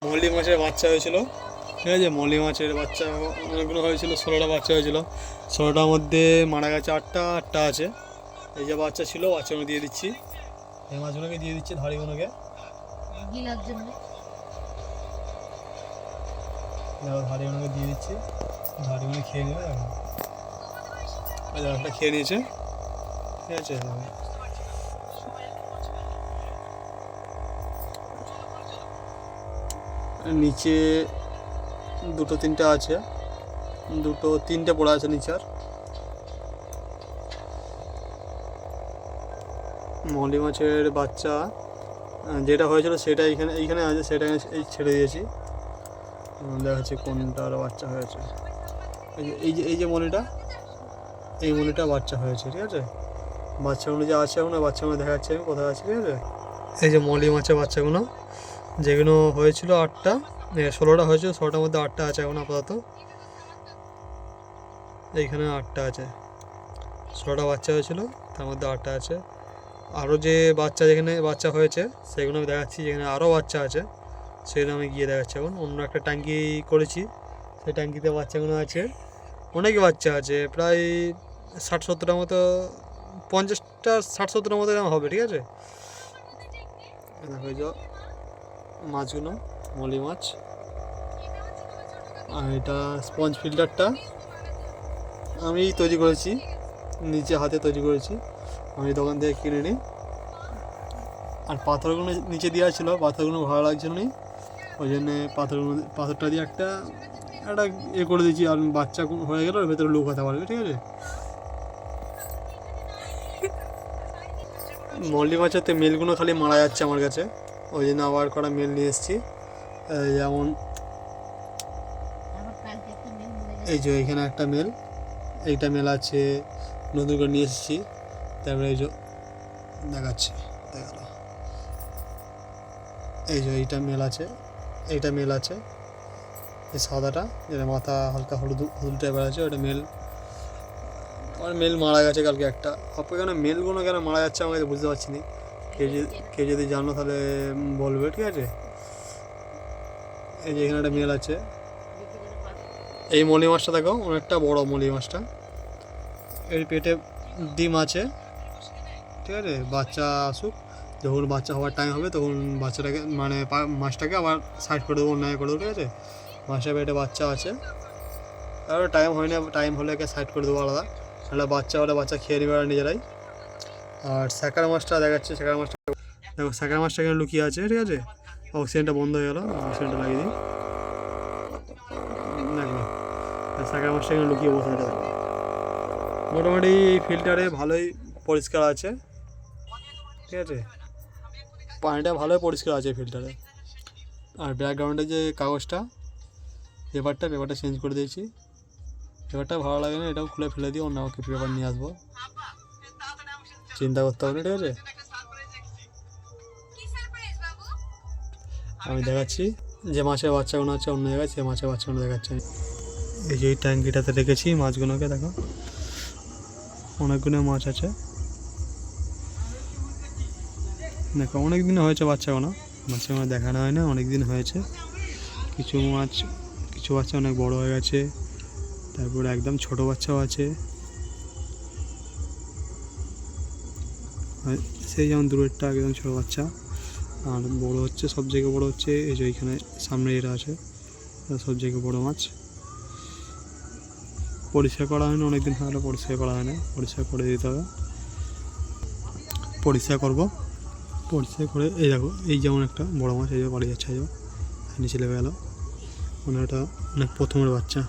মল্লি মাছের বাচ্চা হয়েছিল, ঠিক আছে। মল্লি মাছের বাচ্চা অনেকগুলো হয়েছিল, 16টা বাচ্চা হয়েছিল। 16টার মধ্যে মারা গেছে 8টা আছে। এই যে বাচ্চা ছিল, বাচ্চাগুলো দিয়ে দিচ্ছি, এই মাছগুলোকে দিয়ে দিচ্ছি ধাড়িগুলোকে। ধাড়িগুলোকে দিয়ে দিচ্ছি, ধাড়িগুলো খেয়ে নেবে। একটা খেয়ে নিয়েছে, ঠিক আছে। নিচে 2-3টা আছে, 2-3টে পড়া আছে নিচে। আর মল্লি মাছের বাচ্চা যেটা হয়েছিল সেটা এইখানে আছে, সেটা এই ছেড়ে দিয়েছি। দেখাচ্ছি কোনটার বাচ্চা হয়েছে। এই যে মলিটা, এই মলিটা বাচ্চা হয়েছে, ঠিক আছে। বাচ্চাগুলো যে আছে এখন, বাচ্চাগুলো দেখাচ্ছি আমি কোথায় আছে, ঠিক আছে। এই যে মল্লি মাছের বাচ্চাগুলো যেগুলো হয়েছিল 8টা, 16টা হয়েছিল, 16টার মধ্যে 8টা আছে এখন আপাতত। এইখানে 8টা আছে, 16টা বাচ্চা হয়েছিল, তার মধ্যে 8টা আছে। আরও যে বাচ্চা যেখানে বাচ্চা হয়েছে সেগুলো আমি দেখাচ্ছি, যেখানে আরও বাচ্চা আছে সেগুলো আমি গিয়ে দেখাচ্ছি। এখন অন্য একটা ট্যাঙ্কি করেছি, সেই ট্যাঙ্কিতে বাচ্চাগুলো আছে, অনেক বাচ্চা আছে, প্রায় 60-70টার মতো, 50টা 60-70টার মতো এরকম হবে, ঠিক আছে। দেখো যে মাছগুলো মলি মাছ। আর এটা স্পঞ্জ ফিল্টারটা আমি তৈরি করেছি, নিজে হাতে তৈরি করেছি, আমি দোকান থেকে কিনে নিই। আর পাথরগুলো নিচে দেওয়া ছিল, পাথরগুলো ভালো লাগছিল না, ওই জন্যে পাথরটা দিয়ে একটা করে দিয়েছি। আর বাচ্চা হয়ে গেলে ওর ভেতরে লুকাতে পারবে, ঠিক আছে। মল্লি মাছেতে মেলগুলো খালি মারা যাচ্ছে আমার কাছে, ওই জন্য আবার করা মেল নিয়ে এসেছি। যেমন এই যে এখানে একটা মেল, এইটা মেল আছে, নতুন করে নিয়ে এসেছি। তারপরে এই যে দেখাচ্ছি, দেখালো, এই যে এইটা মেল আছে, এইটা মেল আছে, এই সাদাটা যেটা মাথা হালকা হলুদ টাইপের আছে, ওটা মেল। আমার মেল মারা গেছে কালকে একটা। আপনার কেন মেলগুলো কেন মারা যাচ্ছে আমাকে বুঝতে পারছি না, কেউ যদি জানো তাহলে বলবে, ঠিক আছে। এই যে এখানে একটা মেল আছে। এই মলি মাছটা দেখো অনেকটা বড় মলি মাছটা, এর পেটে ডিম আছে, ঠিক আছে। বাচ্চা আসুক, যখন বাচ্চা হওয়ার টাইম হবে তখন বাচ্চাটাকে মানে মাছটাকে আবার সাইড করে দেবো, অন্যায় করে দেবো, ঠিক আছে। মাছটার পেটে বাচ্চা আছে, আর টাইম হয় না, টাইম হলে একে সাইড করে দেবো আলাদা, নাহলে বাচ্চা হলে বাচ্চা খেয়ে নেবে আর নিজেরাই। আর স্যাকার মাছটা দেখাচ্ছে, স্যাকার মাছটা দেখো, স্যাকার মাছটা এখানে লুকিয়ে আছে, ঠিক আছে। অক্সিজেনটা বন্ধ হয়ে গেলো, অক্সিজেনটা লাগিয়ে দিই, দেখো স্যাকার মাছটা এখানে লুকিয়ে বসে আছে। দেখো মোটামুটি এই ফিল্টারে ভালোই পরিষ্কার আছে, ঠিক আছে। পানিটা ভালোই পরিষ্কার আছে ফিল্টারে। আর ব্যাকগ্রাউন্ডে যে কাগজটা, পেপারটা চেঞ্জ করে দিয়েছি। পেপারটা ভালো লাগে না, এটাও খুলে ফেলে দিয়ে অন্য আমাকে পেপার নিয়ে আসবো, চিন্তা করতে হবে না, ঠিক আছে। আমি দেখাচ্ছি যে মাছের বাচ্চাগুলো আছে অন্য জায়গায়, সে মাছের বাচ্চাগুলো দেখাচ্ছি। এই যে ট্যাঙ্কিটাতে রেখেছি মাছগুলোকে, দেখো অনেকগুলো মাছ আছে, দেখো অনেক দিন হয়েছে বাচ্চাগুলো দেখানো হয় না, অনেক দিন হয়েছে। কিছু বাচ্চা অনেক বড় হয়ে গেছে, তারপরে একদম ছোট বাচ্চাও আছে, সেই যেমন দূরেরটা একদম ছোট বাচ্চা। আর বড় হচ্ছে, সব জায়গায় বড় হচ্ছে, এই যে এইখানে সামনে এটা আছে, সব জায়গায় বড় মাছ। পরিষ্কার করা হয় না, অনেকদিন হলে পরিষ্কার করা হয় না, পরিষ্কার করে দিতে হবে। পরিষ্কার করবো, পরিষ্কার করে এই দেখো, এই যেমন একটা বড় মাছ এই যে বাড়ি যাচ্ছে, নিচে লেগে গেল, মানে ওটা অনেক প্রথমের বাচ্চা।